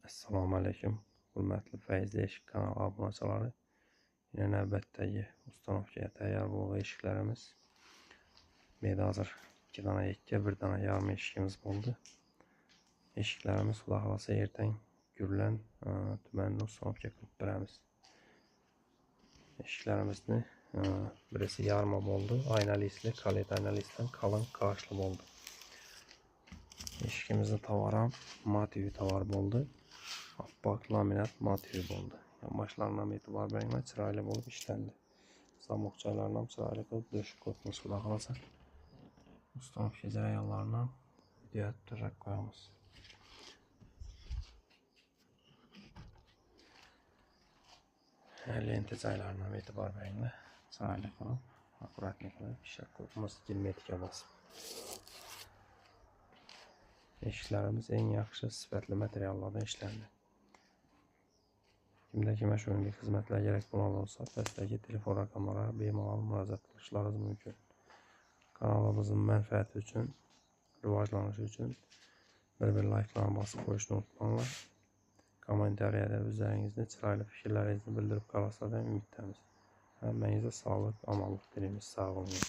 Assalomu alaykum, hurmatli Fayzli eshik kanali obunachilari. Yana navbatdagi ustanovkaga tayyor bo'lgan eshiklarimiz. Menda hozir 2 dona yakka, 1 dona yarım eshigimiz bo'ldi. Eshiklarimiz xudo xolasa ertang Gurlan tumanida ustanovka qilib beramiz. Eshiklarimizni birisi yarmi bo'ldi, aynalisli, kalit aynalisdan qalin qashli bo'ldi. Eshigimizning tovari ham motiv tovar bo'ldi. Oppoq laminat motiv bo'ldi. Yonboshlaridan e'tibor beringlar, chiroyli bo'lib ishlandi. Zamokchalarni ham chiroyli qilib döşib qo'yamiz, xudo xolasa. Ustanovka jarayonlarini videoga tushirib qo'yamiz. Lenta joylaridan e'tibor beringlar, chiroyli qilib, akkuratlik qilib ishlab qo'yamiz, gilmetika bosib. Eshiklarimiz eng yaxshi sifatli materiallardan ishlandi. Kimda kim shunday xizmatlar kerak bo'lsa, pastdagi telefon raqamlariga bemalol murojaat qilishlaringiz mumkin. Kanalimizning manfaati uchun, rivojlanishi uchun bir like'larni bosib qo'yishni unutmanglar. Kommentariyada o'zlaringizni chiroyli fikrlaringizni bildirib qolsangiz ham umiddamiz. Hammangizga sog'lik, omonlik tilaymiz. Sog' bo'ling.